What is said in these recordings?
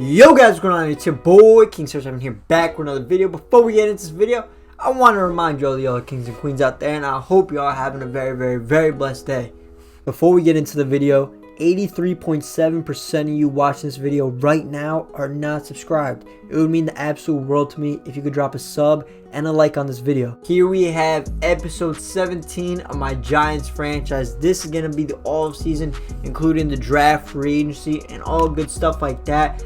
Yo guys, what's going on? It's your boy Ep.17 here, back with another video. Before we get into this video, I want to remind you all the other kings and queens out there, and I hope you all are having a very blessed day. Before we get into the video, 83.7% of you watching this video right now are not subscribed. It would mean the absolute world to me if you could drop a sub and a like on this video. Here we have episode 17 of my Giants franchise. This is going to be the off-season, including the draft, free agency, and all good stuff like that.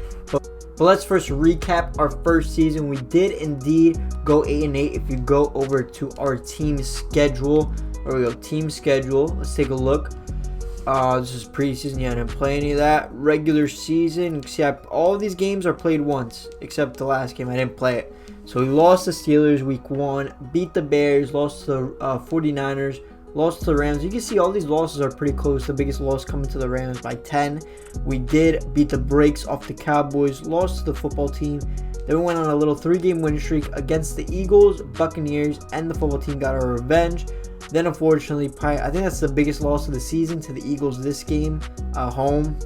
But let's first recap our first season. We did indeed go 8-8. If you go over to our team schedule, there we go, team schedule. Let's take a look. This is preseason. Yeah, I didn't play any of that. Regular season, see, all of these games are played once, except the last game I didn't play it. So we lost the Steelers week 1, beat the Bears, lost to the 49ers, lost to the Rams. You can see all these losses are pretty close. The biggest loss coming to the Rams by 10. We did beat the brakes off the Cowboys, lost to the football team. Then we went on a little 3-game winning streak against the Eagles, Buccaneers, and the football team got our revenge. Then unfortunately, I think that's the biggest loss of the season to the Eagles this game, home.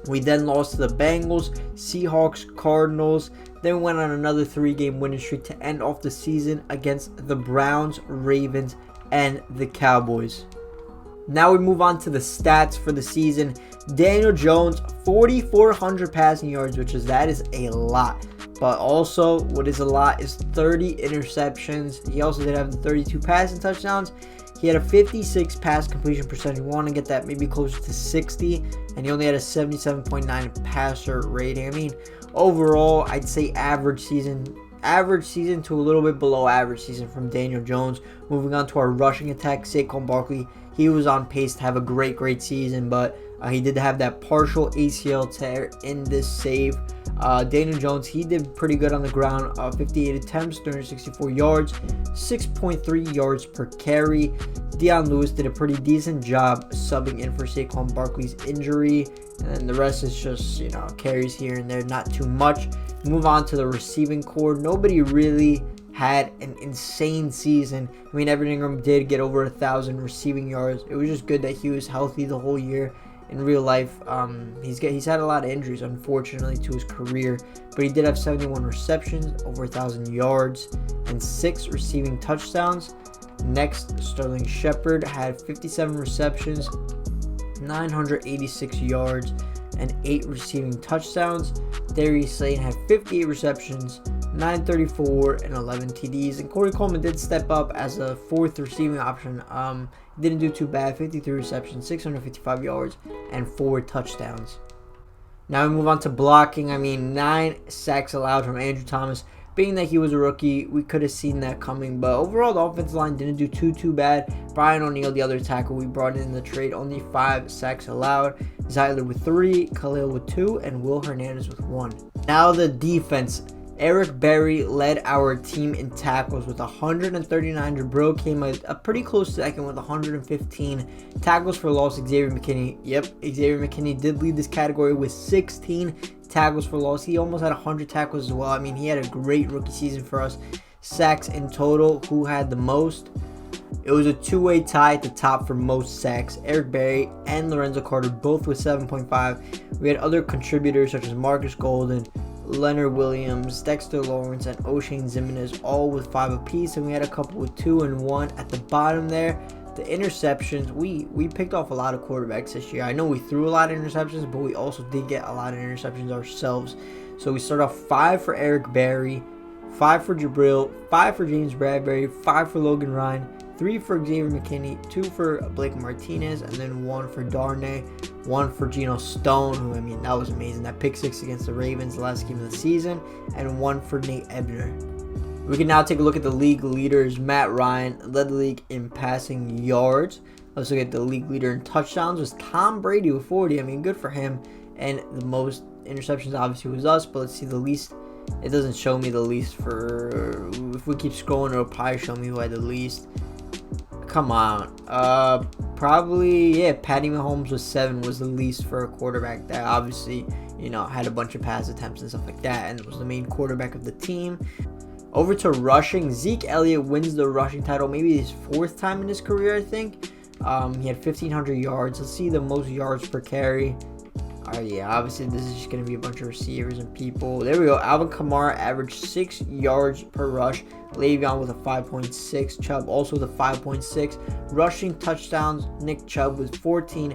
We then lost to the Bengals, Seahawks, Cardinals. Then we went on another 3-game winning streak to end off the season against the Browns, Ravens, and the Cowboys. Now we move on to the stats for the season. Daniel Jones, 4,400 passing yards, that is a lot. But also, what is a lot is 30 interceptions. He also did have the 32 passing touchdowns. He had a 56 pass completion percentage. We want to get that maybe closer to 60. And he only had a 77.9 passer rating. I mean, overall, I'd say average season to a little bit below average season from Daniel Jones. Moving on to our rushing attack, Saquon Barkley. He was on pace to have a great season, but he did have that partial ACL tear in this save. Daniel Jones, he did pretty good on the ground. 58 attempts, 364 yards, 6.3 yards per carry. Deion Lewis did a pretty decent job subbing in for Saquon Barkley's injury. And then the rest is just, carries here and there, not too much. Move on to the receiving core. Nobody really had an insane season. I mean, Evan Ingram did get over 1,000 receiving yards. It was just good that he was healthy the whole year. In real life, he's had a lot of injuries, unfortunately, to his career. But he did have 71 receptions, over 1,000 yards, and 6 receiving touchdowns. Next, Sterling Shepard had 57 receptions, 986 yards, and 8 receiving touchdowns. Darius Slayton had 58 receptions, 934, and 11 TDs. And Corey Coleman did step up as a 4th receiving option. Didn't do too bad. 53 receptions, 655 yards, and 4 touchdowns. Now we move on to blocking. 9 sacks allowed from Andrew Thomas. Being that he was a rookie, we could have seen that coming. But overall, the offensive line didn't do too bad. Brian O'Neill, the other tackle we brought in the trade, only 5 sacks allowed. Zeitler with 3, Khalil with 2, and Will Hernandez with 1. Now the defense. Eric Berry led our team in tackles with 139. Jabril came a pretty close second with 115 tackles for loss. Xavier McKinney, Xavier McKinney did lead this category with 16 tackles for loss. He almost had 100 tackles as well. He had a great rookie season for us. Sacks in total, who had the most? It was a two-way tie at the top for most sacks. Eric Berry and Lorenzo Carter both with 7.5. We had other contributors such as Marcus Golden, Leonard Williams, Dexter Lawrence, and O'Shane Ximines, all with 5 apiece, and we had a couple with 2 and 1 at the bottom there. The interceptions, we picked off a lot of quarterbacks this year. I know we threw a lot of interceptions, but we also did get a lot of interceptions ourselves. So we start off 5 for Eric Berry, 5 for Jabril, 5 for James Bradbury, 5 for Logan Ryan, 3 for Xavier McKinney, 2 for Blake Martinez, and then 1 for Darnay, 1 for Geno Stone, who, that was amazing. That pick 6 against the Ravens, the last game of the season, and 1 for Nate Ebner. We can now take a look at the league leaders. Matt Ryan led the league in passing yards. Let's look at the league leader in touchdowns. Was Tom Brady with 40. Good for him. And the most interceptions obviously was us, but let's see the least. It doesn't show me the least for, if we keep scrolling, it'll probably show me who had the least. Come on. Probably, Patty Mahomes with 7 was the least for a quarterback that obviously, had a bunch of pass attempts and stuff like that, and was the main quarterback of the team. Over to rushing. Zeke Elliott wins the rushing title, maybe his 4th time in his career, I think. He had 1,500 yards. Let's see the most yards per carry. Yeah, obviously this is just going to be a bunch of receivers and people. There we go. Alvin Kamara averaged 6 yards per rush. Le'Veon with a 5.6. Chubb also with a 5.6. Rushing touchdowns, Nick Chubb with 14.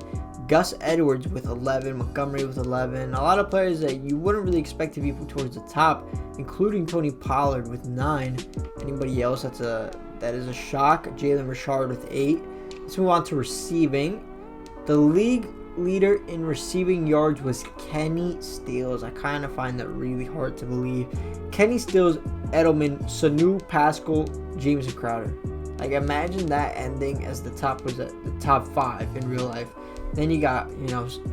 Gus Edwards with 11. Montgomery with 11. A lot of players that you wouldn't really expect to be put towards the top, including Tony Pollard with 9. Anybody else that is a shock? Jalen Richard with 8. Let's move on to receiving. The league leader in receiving yards was Kenny Stills. I kind of find that really hard to believe. Kenny Stills, Edelman, Sanu, Pascal, James, and Crowder. Like, imagine that ending as the top 5 in real life. Then you got,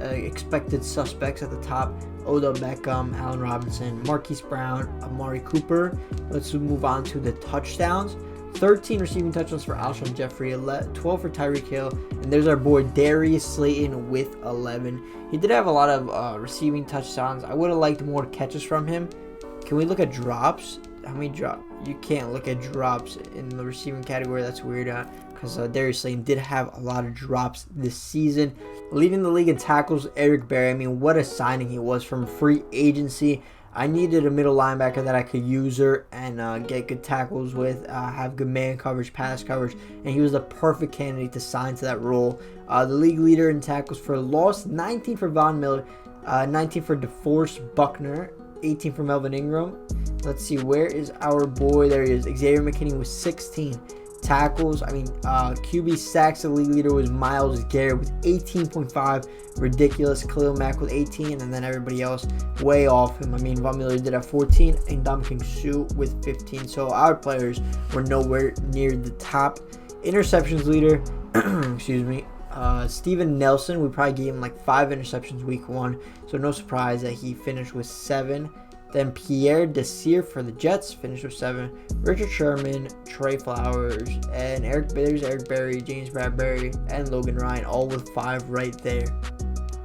expected suspects at the top: Odell Beckham, Allen Robinson, Marquise Brown, Amari Cooper. Let's move on to the touchdowns. 13 receiving touchdowns for Alshon Jeffrey, 12 for Tyreek Hill, and there's our boy Darius Slayton with 11. He did have a lot of receiving touchdowns. I would have liked more catches from him. Can we look at drops? How many drops? You can't look at drops in the receiving category. That's weird because Darius Slayton did have a lot of drops this season. Leading the league in tackles, Eric Berry. I mean, what a signing he was from free agency. I needed a middle linebacker that I could use her and get good tackles with, have good man coverage, pass coverage, and he was the perfect candidate to sign to that role. The league leader in tackles for loss, 19 for Von Miller, 19 for DeForest Buckner, 18 for Melvin Ingram. Let's see, where is our boy? There he is. Xavier McKinney with 16 tackles. QB sacks, the league leader was Myles Garrett with 18.5. Ridiculous. Khalil Mack with 18, and then everybody else way off him. Von Miller did have 14, and Ndamukong Suh with 15. So our players were nowhere near the top. Interceptions leader, excuse me, Steven Nelson. We probably gave him like 5 interceptions week 1, so no surprise that he finished with 7. Then Pierre Desir for the Jets finished with 7. Richard Sherman, Trey Flowers, and Eric Berry, James Bradbury, and Logan Ryan, all with 5 right there.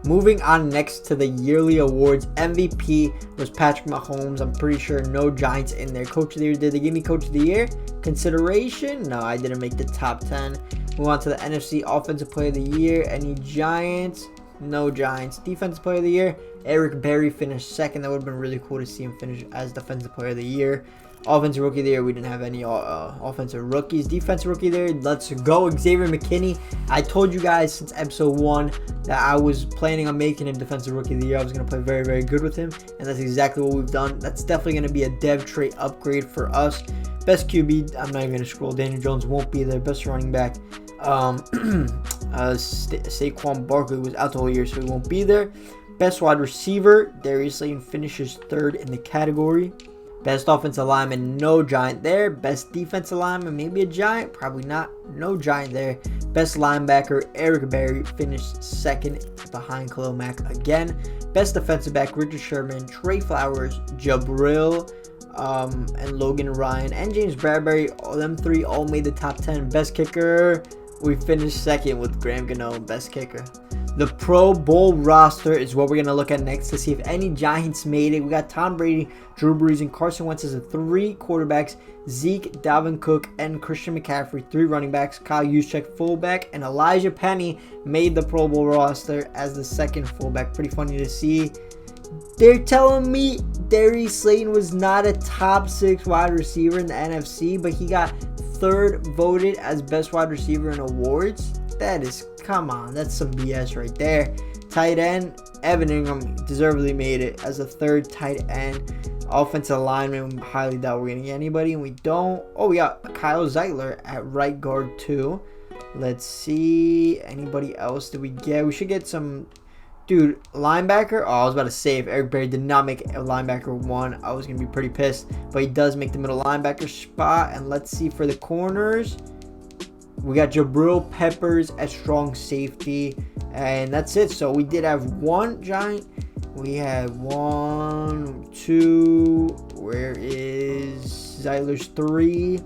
Moving on next to the yearly awards, MVP was Patrick Mahomes. I'm pretty sure no Giants in there. Coach of the Year, did they give me Coach of the Year consideration? No, I didn't make the top 10. Move on to the NFC Offensive Player of the Year. Any Giants? No Giants. Defensive Player of the Year, Eric Berry finished 2nd. That would have been really cool to see him finish as Defensive Player of the Year. Offensive Rookie of the Year, we didn't have any offensive rookies. Defensive Rookie of the Year, let's go Xavier McKinney. I told you guys since episode 1 that I was planning on making him Defensive Rookie of the Year. I was going to play very, very good with him, and that's exactly what we've done. That's definitely going to be a dev trait upgrade for us. Best QB, I'm not even going to scroll. Daniel Jones won't be there. Best running back, Saquon Barkley was out the whole year, so he won't be there. Best wide receiver, Darius Slayton finishes 3rd in the category. Best offensive lineman, no Giant there. Best defensive lineman, maybe a Giant, probably not. No Giant there. Best linebacker, Eric Berry finished 2nd behind Khalil Mack again. Best defensive back, Richard Sherman, Trey Flowers, Jabril, and Logan Ryan, and James Bradbury. All them 3 all made the top 10. Best kicker, we finished 2nd with Graham Gano, best kicker. The Pro Bowl roster is what we're going to look at next to see if any Giants made it. We got Tom Brady, Drew Brees, and Carson Wentz as the 3 quarterbacks. Zeke, Dalvin Cook, and Christian McCaffrey, 3 running backs. Kyle Juszczyk, fullback, and Elijah Penny made the Pro Bowl roster as the 2nd fullback. Pretty funny to see. They're telling me Darius Slayton was not a top 6 wide receiver in the NFC, but he got 3rd voted as best wide receiver in awards. That is, come on, that's some BS right there. Tight end, Evan Ingram deservedly made it as a 3rd tight end. Offensive lineman, we highly doubt we're going to get anybody, and we don't. Oh, we got Kyle Zeitler at right guard too. Let's see, anybody else did we get? We should get some, dude, linebacker. Oh, I was about to say, if Eric Berry did not make a linebacker 1, I was going to be pretty pissed, but he does make the middle linebacker spot. And let's see for the corners. We got Jabril Peppers at strong safety, and that's it. So we did have 1 Giant. We had 1, 2. Where is Zeitler's 3?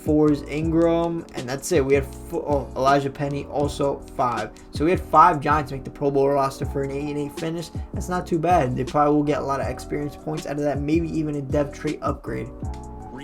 4 is Ingram, and that's it. We had Elijah Penny also 5. So we had 5 Giants make the Pro Bowl roster for an 8-8 finish. That's not too bad. They probably will get a lot of experience points out of that. Maybe even a dev trait upgrade.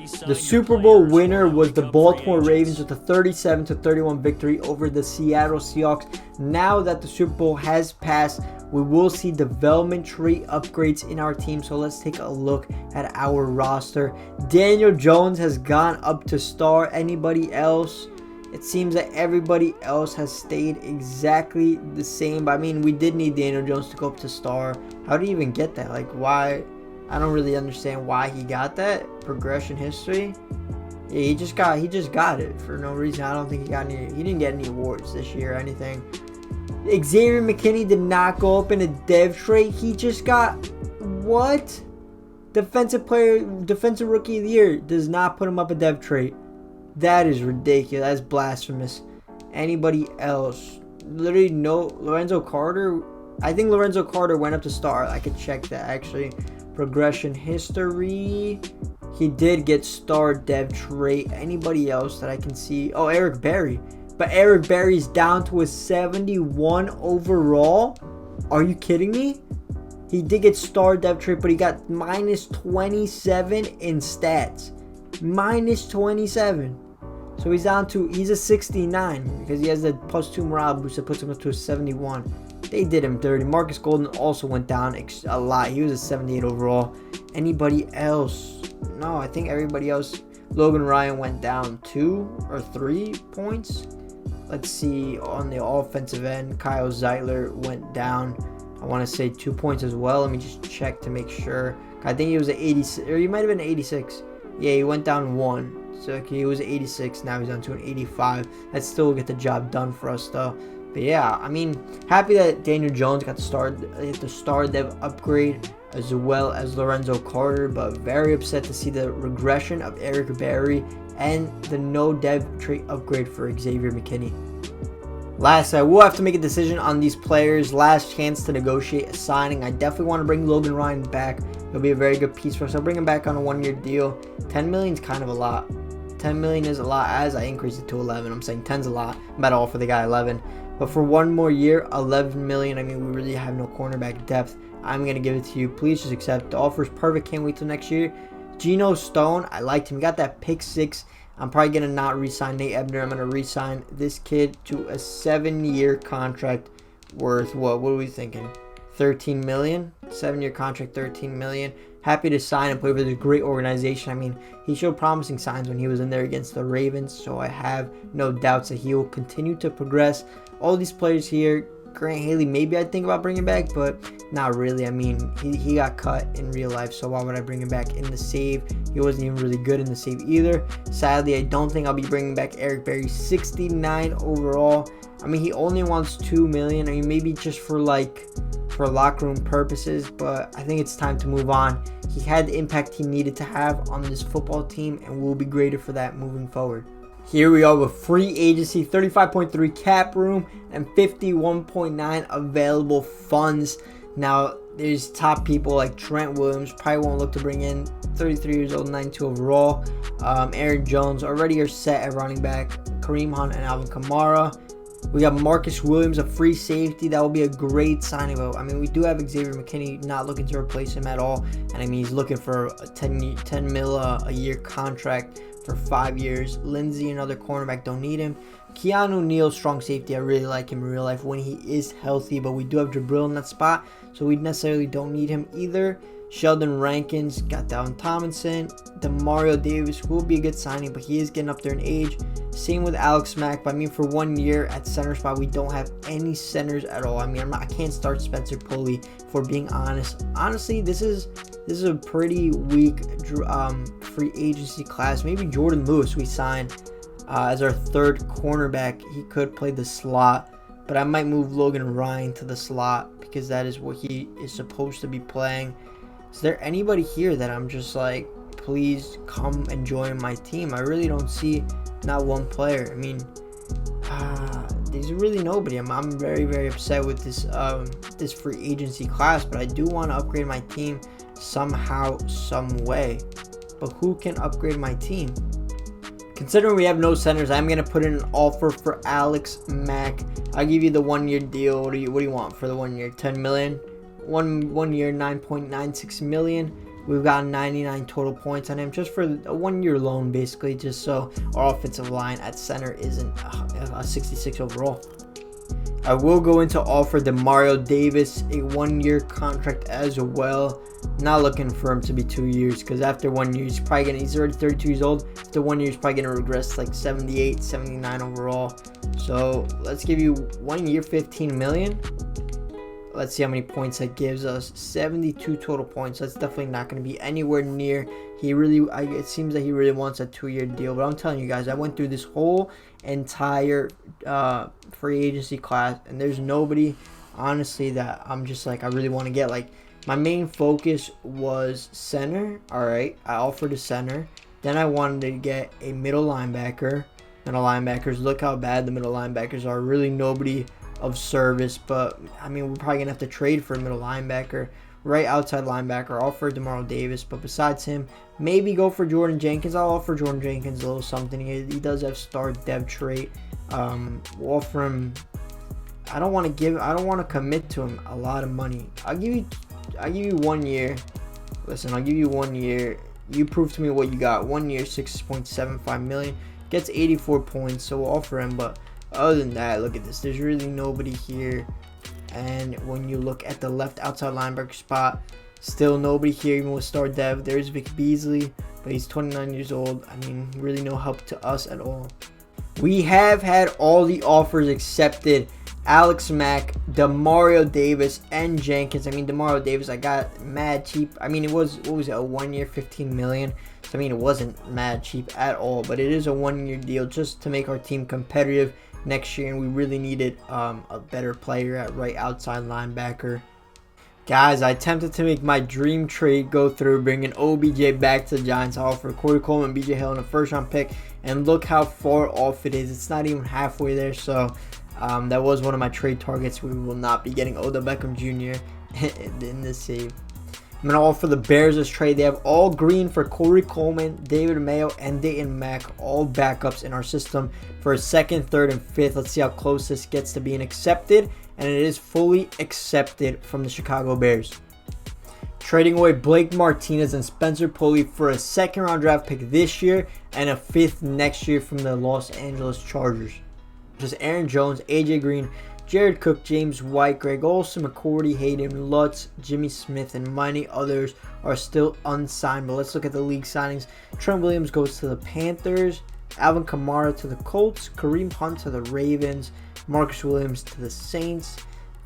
The Super Bowl winner was the Baltimore Ravens with a 37-31 victory over the Seattle Seahawks. Now that the Super Bowl has passed, we will see development tree upgrades in our team. So let's take a look at our roster. Daniel Jones has gone up to star. Anybody else? It seems that everybody else has stayed exactly the same. But I mean, we did need Daniel Jones to go up to star. How did he even get that? Like, why? I don't really understand why he got that. Progression history. Yeah, he just got it for no reason. I don't think he didn't get any awards this year or anything. Xavier McKinney did not go up in a dev trade. He just got what? Defensive rookie of the year does not put him up a dev trade. That is ridiculous. That's blasphemous. Anybody else? Literally no. Lorenzo Carter. I think Lorenzo Carter went up to star. I could check that actually. Progression history. He did get star dev trait. Anybody else that I can see? Oh, Eric Berry. But Eric Berry's down to a 71 overall. Are you kidding me? He did get star dev trait, but he got minus 27 in stats. Minus 27. So he's a 69 because he has the +2 morale boost that puts him up to a 71. They did him dirty. Marcus Golden also went down a lot. He was a 78 overall. Anybody else? No, I think everybody else. Logan Ryan went down 2 or 3 points. Let's see, on the offensive end, Kyle Zeitler went down, I want to say 2 points as well. Let me just check to make sure. I think he was at 86, or he might have been 86. Yeah, he went down 1. So okay, he was 86, now he's on to an 85. That still will get the job done for us though. But yeah, I mean, happy that Daniel Jones got the star dev upgrade as well as Lorenzo Carter, but very upset to see the regression of Eric Berry and the no dev trait upgrade for Xavier McKinney. Last, I will have to make a decision on these players. Last chance to negotiate a signing. I definitely want to bring Logan Ryan back. It'll be a very good piece for us. I'll bring him back on a 1-year deal. 10 million is kind of a lot. 10 million is a lot as I increase it to 11. I'm saying 10's a lot. I'm about to offer the guy 11. But for 1 more year, 11 million. I mean, we really have no cornerback depth. I'm going to give it to you. Please just accept. The offer is perfect. Can't wait till next year. Geno Stone, I liked him. He got that pick 6. I'm probably going to not re-sign Nate Ebner. I'm going to re-sign this kid to a 7-year contract worth, what are we thinking? 13 million? 7-year contract, 13 million. Happy to sign and play for this great organization. I mean, he showed promising signs when he was in there against the Ravens, so I have no doubts that he will continue to progress. All these players here, Grant Haley, maybe I'd think about bringing back, but not really. I mean, he got cut in real life, so why would I bring him back in the save? He wasn't even really good in the save either. Sadly, I don't think I'll be bringing back Eric Berry, 69 overall. I mean, he only wants 2 million. I mean, maybe just for locker room purposes, but I think it's time to move on. He had the impact he needed to have on this football team and will be greater for that moving forward. Here we are with free agency, 35.3 cap room and 51.9 available funds. Now, there's top people like Trent Williams, probably won't look to bring in, 33 years old, 92 overall. Aaron Jones already are set at running back. Kareem Hunt and Alvin Kamara. We got Marcus Williams, a free safety. That will be a great signing. But I mean, we do have Xavier McKinney, not looking to replace him at all. And I mean, he's looking for a 10 mil a year contract for 5 years. Lindsey, another cornerback, don't need him. Keanu Neal, strong safety. I really like him in real life when he is healthy. But we do have Jabril in that spot, so we necessarily don't need him either. Sheldon Rankins, got Dalvin Tomlinson. Demario Davis will be a good signing, but he is getting up there in age. Same with Alex Mack. But I mean, for 1 year at center spot, we don't have any centers at all. I mean, I can't start Spencer Pulley, for being honest. Honestly, this is a pretty weak free agency class. Maybe Jordan Lewis we signed as our third cornerback. He could play the slot, but I might move Logan Ryan to the slot because that is what he is supposed to be playing. Is there anybody here that I'm just like, please come and join my team? I really don't see not one player. I mean, there's really nobody. I'm very, very upset with this free agency class, but I do want to upgrade my team somehow, some way. But who can upgrade my team? Considering we have no centers, I'm going to put in an offer for Alex Mack. I'll give you the 1 year deal. What do you want for the 1 year? 10 million? One year, 9.96 million. We've got 99 total points on him just for a 1-year loan, basically, just so our offensive line at center isn't a 66 overall. I will go into offer Demario Davis a 1-year contract as well. Not looking for him to be 2 years, because after 1 year, he's already 32 years old. After 1 year, he's probably going to regress to like 78, 79 overall. So let's give you 1 year, 15 million. Let's see how many points that gives us. 72 total points. That's definitely not going to be anywhere near. It seems that he really wants a 2-year deal. But I'm telling you guys, I went through this whole entire free agency class, and there's nobody, honestly, that I'm just like, I really want to get. Like, my main focus was center. All right, I offered a center. Then I wanted to get a middle linebacker. Middle linebackers, look how bad the middle linebackers are. Really nobody of service, but I mean, we're probably gonna have to trade for a middle linebacker. Right outside linebacker, offer Demario Davis, but besides him, maybe go for Jordan Jenkins. I'll offer Jordan Jenkins a little something. He does have star dev trait. We'll offer him. I don't want to commit to him a lot of money. I'll give you 1 year. Listen, I'll give you 1 year. You prove to me what you got. 1 year, 6.75 million. Gets 84 points, so we'll offer him, but other than that, look at this. There's really nobody here. And when you look at the left outside linebacker spot, still nobody here, even with star dev. There's Vic Beasley, but he's 29 years old. I mean, really no help to us at all. We have had all the offers accepted. Alex Mack, Demario Davis, and Jenkins. I mean, Demario Davis, I got mad cheap. I mean, it was, what was it, a 1 year, 15 million. So, I mean, it wasn't mad cheap at all, but it is a 1 year deal just to make our team competitive next year, and we really needed a better player at right outside linebacker. Guys, I attempted to make my dream trade go through, bringing OBJ back to the Giants. I offered Corey Coleman, BJ Hill, and a first-round pick, and look how far off it is. It's not even halfway there, so that was one of my trade targets. We will not be getting Odell Beckham Jr. in this save. I'm going to offer the Bears this trade. They have all green for Corey Coleman, David Mayo, and Dayton Mack, all backups in our system for a 2nd, 3rd, and 5th. Let's see how close this gets to being accepted, and it is fully accepted from the Chicago Bears. Trading away Blake Martinez and Spencer Pulley for a 2nd-round draft pick this year and a 5th next year from the Los Angeles Chargers. Just Aaron Jones, AJ Green, Jared Cook, James White, Greg Olsen, McCourty, Hayden Lutz, Jimmy Smith, and many others are still unsigned. But let's look at the league signings. Trent Williams goes to the Panthers, Alvin Kamara to the Colts, Kareem Hunt to the Ravens, Marcus Williams to the Saints,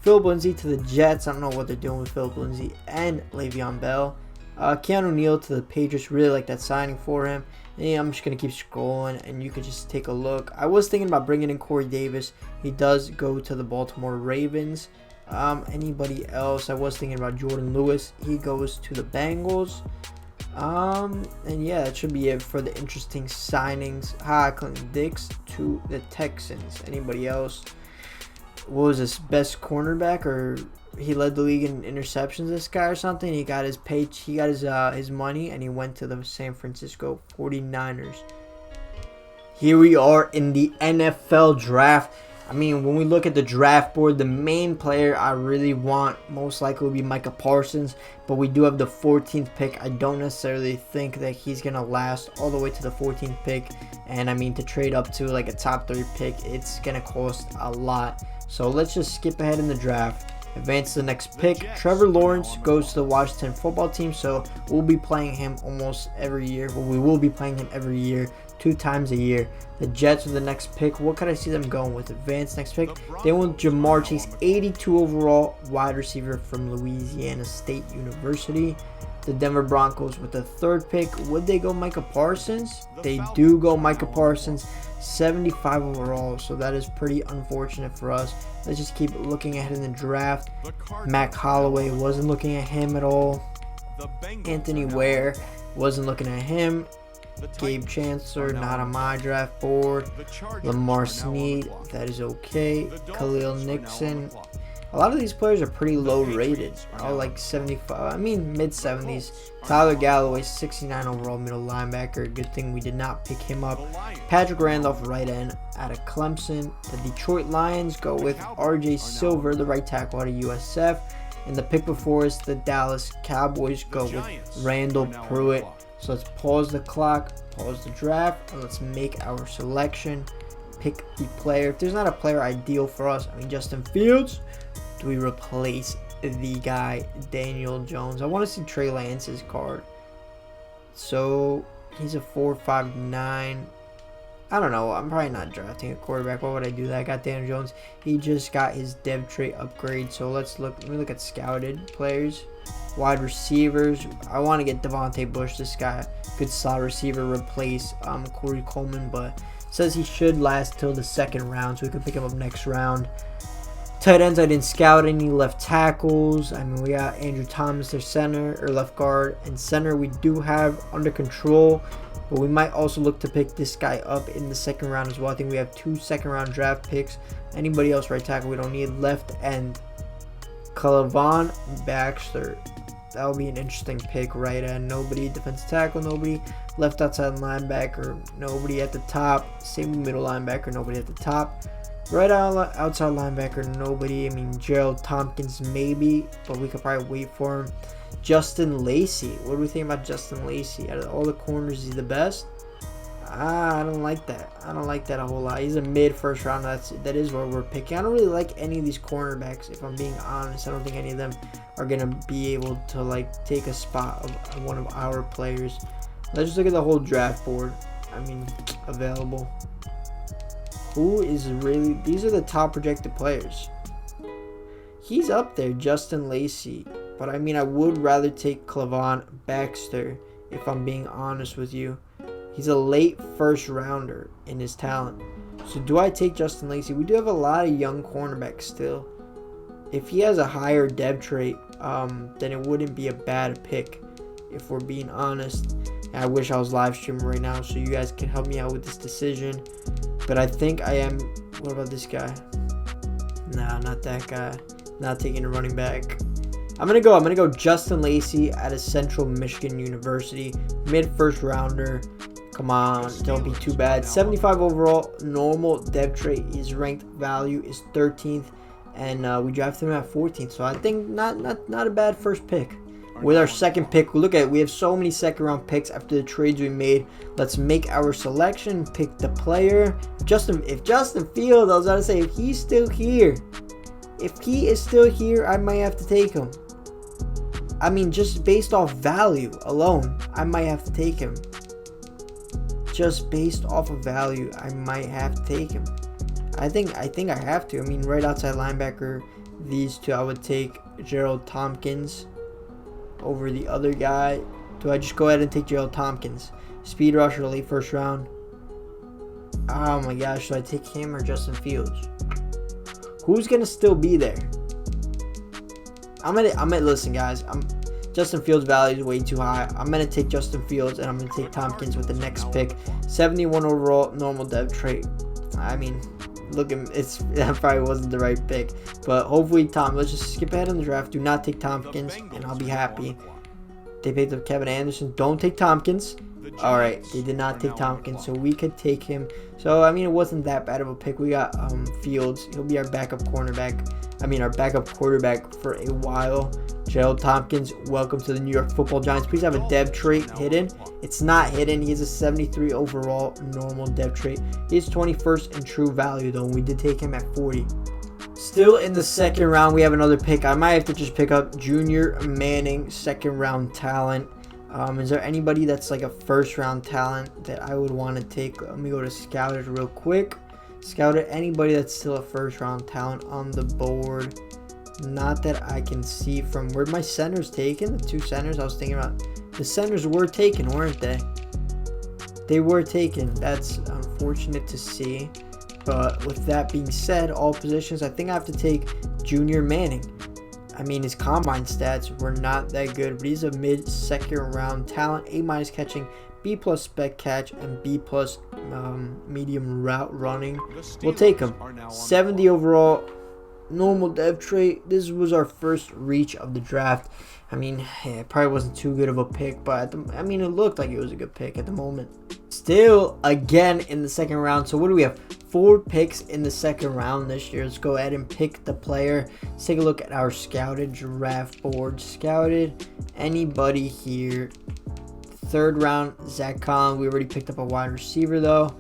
Philip Lindsay to the Jets. I don't know what they're doing with Philip Lindsay and Le'Veon Bell. Keanu Neal to the Patriots. Really like that signing for him. Yeah, I'm just going to keep scrolling, and you can just take a look. I was thinking about bringing in Corey Davis. He does go to the Baltimore Ravens. Anybody else? I was thinking about Jordan Lewis. He goes to the Bengals. And yeah, that should be it for the interesting signings. Clinton Dix to the Texans. Anybody else? What was this, best cornerback, or he led the league in interceptions, this guy or something? He got his his money, and he went to the San Francisco 49ers. Here we are in the NFL draft. I mean, when we look at the draft board, the main player I really want most likely will be Micah Parsons, but we do have the 14th pick. I don't necessarily think that he's going to last all the way to the 14th pick, and I mean, to trade up to like a top 3 pick, it's going to cost a lot. So let's just skip ahead in the draft. Advance to the next pick. Trevor Lawrence goes to the Washington football team, so we'll be playing him almost every year. Well, we will be playing him every year, 2 times a year. The Jets are the next pick. What could I see them going with? Advance next pick. They went Jamar Chase, 82 overall, wide receiver from Louisiana State University. The Denver Broncos with the 3rd pick. Would they go Micah Parsons? They do go Micah Parsons, 75 overall, so that is pretty unfortunate for us. Let's just keep looking ahead in the draft. Mac Holloway, wasn't looking at him at all. Anthony Ware, wasn't looking at him. Gabe Chancellor, not on my draft board. Lamar Sneed, that is okay. Khalil Nixon. A lot of these players are pretty low rated. All like 75, I mean mid 70s. Tyler Galloway, 69 overall middle linebacker. Good thing we did not pick him up. Patrick Randolph, right end out of Clemson. The Detroit Lions go with RJ Silver, the right tackle out of USF. And the pick before us, the Dallas Cowboys go with Randall Pruitt. So let's pause the clock, pause the draft, and let's make our selection. Pick the player. If there's not a player ideal for us, I mean Justin Fields, do we replace the guy Daniel Jones? I want to see Trey Lance's card. So he's a 4.59. I don't know. I'm probably not drafting a quarterback. Why would I do that? I got Daniel Jones. He just got his dev trait upgrade. So let's look. Let me look at scouted players. Wide receivers. I want to get Devontae Bush. This guy, good slot receiver, replace Corey Coleman, but says he should last till the second round, so we can pick him up next round. Tight ends, I didn't scout any. Left tackles, I mean, we got Andrew Thomas, their center, or left guard, and center we do have under control, but we might also look to pick this guy up in the second round as well. I think we have 2 second-round draft picks. Anybody else right tackle we don't need. Left end, Clavon Baxter. That would be an interesting pick. Right end, nobody. Defensive tackle, nobody. Left outside linebacker, nobody at the top. Same middle linebacker, nobody at the top. Right outside linebacker, nobody. I mean, Gerald Tompkins maybe, but we could probably wait for him. Justin Lacey. What do we think about Justin Lacey? Out of all the corners, he's the best? I don't like that. I don't like that a whole lot. He's a mid first round. That is what we're picking. I don't really like any of these cornerbacks, if I'm being honest. I don't think any of them are going to be able to like take a spot of one of our players. Let's just look at the whole draft board. I mean, available. Who is really... These are the top projected players. He's up there, Justin Lacey. But I mean, I would rather take Clavon Baxter, if I'm being honest with you. He's a late first rounder in his talent. So do I take Justin Lacey? We do have a lot of young cornerbacks still. If he has a higher dev trait, then it wouldn't be a bad pick, if we're being honest. And I wish I was live streaming right now so you guys can help me out with this decision. But I think I am... What about this guy? Nah, not that guy. Not taking a running back. I'm gonna go Justin Lacey out of Central Michigan University. Mid first rounder. Come on, don't be too bad. 75 overall, normal dev trait. His ranked value is 13th, and we drafted him at 14th. So I think not a bad first pick. With our second pick, look at it. We have so many second round picks after the trades we made. Let's make our selection. Pick the player. If Justin Fields, I was about to say, if he's still here, if he is still here, I might have to take him. I mean, just based off value alone, I might have to take him. Just based off of value, I might have to take him. I think I have to. I mean, right outside linebacker, these two, I would take Gerald Tompkins over the other guy. Do I just go ahead and take Gerald Tompkins? Speed rusher, late first round. Oh my gosh, should I take him or Justin Fields? Who's gonna still be there? I'm gonna listen, guys. Justin Fields' value is way too high. I'm going to take Justin Fields, and I'm going to take Tompkins with the next pick. 71 overall, normal dev trait. I mean, look, that probably wasn't the right pick. But hopefully, let's just skip ahead in the draft. Do not take Tompkins, and I'll be happy. They picked up Kevin Anderson. Don't take Tompkins. All right, they did not take Tompkins, so we could take him. So, I mean, it wasn't that bad of a pick. We got Fields. He'll be our backup quarterback for a while. Gerald Tompkins, welcome to the New York Football Giants. Please have a dev trait hidden. It's not hidden. He has a 73 overall normal dev trait. He's 21st in true value, though. We did take him at 40. Still in the second round, we have another pick. I might have to just pick up Junior Manning, second round talent. Is there anybody that's like a first round talent that I would want to take? Let me go to Scouted real quick. Scouted anybody that's still a first round talent on the board. Not that I can see from where my centers taken. The 2 centers I was thinking about. The centers were taken, weren't they? They were taken. That's unfortunate to see. But with that being said, all positions, I think I have to take Junior Manning. I mean, his combine stats were not that good, but he's a mid-second round talent. A- catching, B+ spec catch, and B+ medium route running. We'll take him. 70 overall. normal dev trait. This was our first reach of the draft. I mean, yeah, it probably wasn't too good of a pick, but I mean, it looked like it was a good pick at the moment. Still, again, in the second round. So what do we have? 4 picks in the second round this year. Let's go ahead and pick the player. Let's take a look at our scouted draft board. Scouted anybody here. Third round, Saquon. We already picked up a wide receiver, though.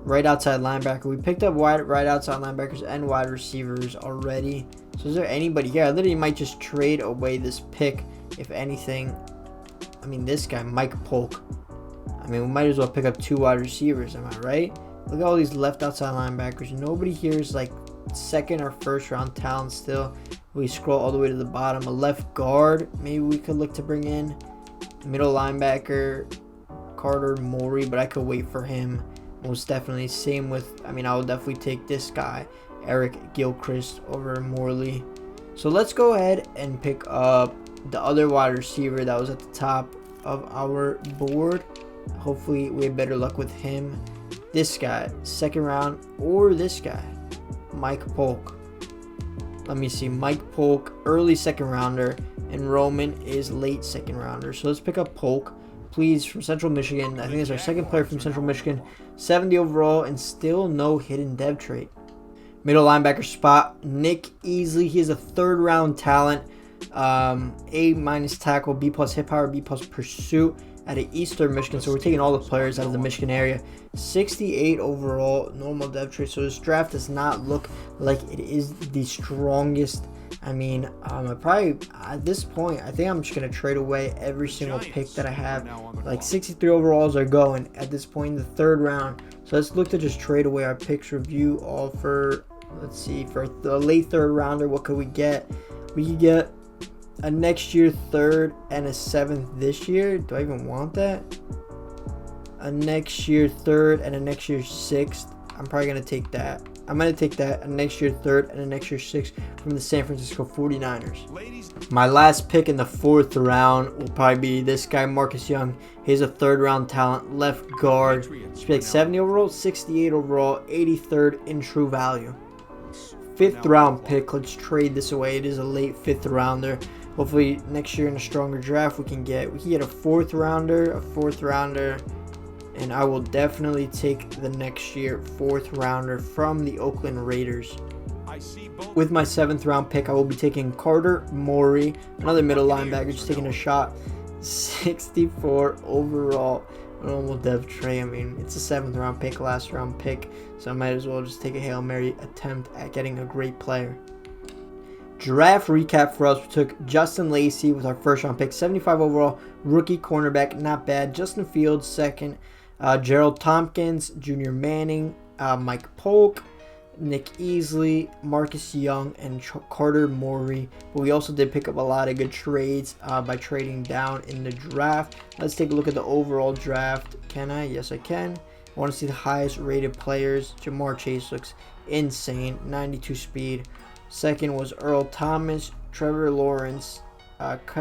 Right outside linebacker. We picked up right outside linebackers and wide receivers already. So is there anybody here? I literally might just trade away this pick, if anything. I mean, this guy, Mike Polk. I mean, we might as well pick up 2 wide receivers, am I right? Look at all these left outside linebackers. Nobody here is like second or first round talent still. We scroll all the way to the bottom. A left guard, maybe we could look to bring in. Middle linebacker, Carter Morey, but I could wait for him. Most definitely. Same with, I mean, I would definitely take this guy, Eric Gilchrist, over Morley. So let's go ahead and pick up the other wide receiver that was at the top of our board. Hopefully we have better luck with him. This guy, second round, or this guy, Mike Polk. Let me see, Mike Polk, early second rounder, and Roman is late second rounder. So let's pick up Polk, please, from Central Michigan. I think it's our second player from Central Michigan. 70 overall, and still no hidden dev trait. Middle linebacker spot, Nick Easley. He is a third round talent. A- tackle, B+ hit power, B+ pursuit out of Eastern Michigan. So we're taking all the players out of the Michigan area. 68 overall, normal dev trait. So this draft does not look like it is the strongest. I mean, I probably at this point, I think I'm just gonna trade away every single pick that I have. Like 63 overalls are going at this point in the third round. So let's look to just trade away our picks. Review all for, let's see, for the late third rounder. What could we get? We could get a next year third and a 7th this year. Do I even want that? A next year third and a next year 6th. I'm probably gonna take that. I'm going to take that, a next year third and a next year 6th from the San Francisco 49ers. My last pick in the 4th round will probably be this guy, Marcus Young. He's a third round talent, left guard. Should be like 70 overall, 68 overall, 83rd in true value. 5th round pick. Let's trade this away. It is a late 5th rounder. Hopefully next year in a stronger draft we can get a 4th rounder. And I will definitely take the next year 4th rounder from the Oakland Raiders. With my 7th round pick, I will be taking Carter Morey, another middle linebacker, just taking a shot. 64 overall, normal dev trait. I mean, it's a 7th round pick, last round pick, so I might as well just take a Hail Mary attempt at getting a great player. Draft recap for us: we took Justin Lacey with our 1st round pick, 75 overall, rookie cornerback, not bad. Justin Fields 2nd. Gerald Tompkins, Junior Manning, Mike Polk, Nick Easley, Marcus Young, and Carter Morey. But we also did pick up a lot of good trades by trading down in the draft. Let's take a look at the overall draft. Can I? Yes, I can. I want to see the highest rated players. Jamar Chase looks insane, 92 speed. 2nd was Earl Thomas, Trevor Lawrence,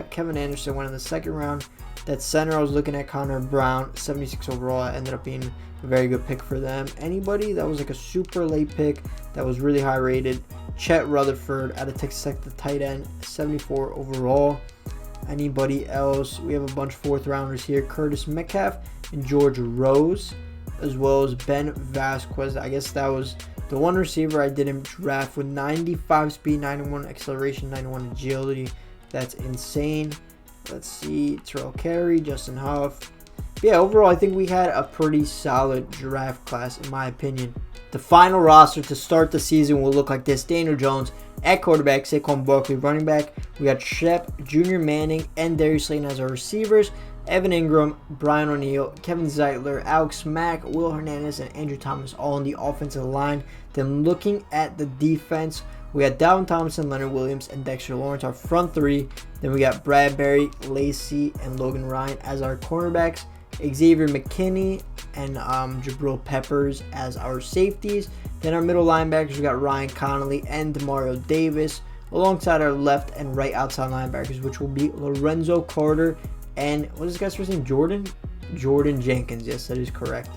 Kevin Anderson went in the 2nd round. That center I was looking at, Connor Brown, 76 overall. Ended up being a very good pick for them. Anybody that was like a super late pick that was really high rated? Chet Rutherford out of Texas Tech, the tight end, 74 overall. Anybody else? We have a bunch of 4th rounders here: Curtis Metcalf and George Rose, as well as Ben Vasquez. I guess that was the one receiver I didn't draft, with 95 speed, 91 acceleration, 91 agility. That's insane. Let's see, Terrell Carey, Justin Huff. But yeah, overall, I think we had a pretty solid draft class, in my opinion. The final roster to start the season will look like this: Daniel Jones at quarterback, Saquon Barkley running back. We got Shep, Junior Manning, and Darius Slayton as our receivers. Evan Ingram, Brian O'Neill, Kevin Zeitler, Alex Mack, Will Hernandez, and Andrew Thomas all on the offensive line. Then looking at the defense, we got Dalvin Thompson, Leonard Williams, and Dexter Lawrence, our front 3. Then we got Bradbury, Lacey, and Logan Ryan as our cornerbacks. Xavier McKinney and Jabril Peppers as our safeties. Then our middle linebackers, we got Ryan Connolly and Demario Davis, alongside our left and right outside linebackers, which will be Lorenzo Carter and, what is this guy's first name? Jordan Jenkins. Yes, that is correct.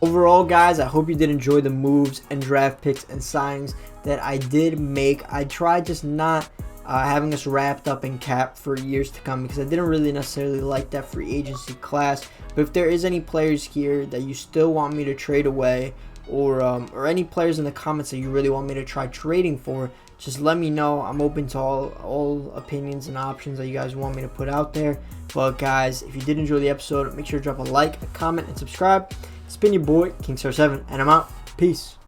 Overall, guys, I hope you did enjoy the moves and draft picks and signings that I did make. I tried just not having us wrapped up in cap for years to come because I didn't really necessarily like that free agency class. But if there is any players here that you still want me to trade away, or any players in the comments that you really want me to try trading for, just let me know. I'm open to all opinions and options that you guys want me to put out there. But guys, if you did enjoy the episode, make sure to drop a like, a comment, and subscribe. It's been your boy, King7, and I'm out. Peace.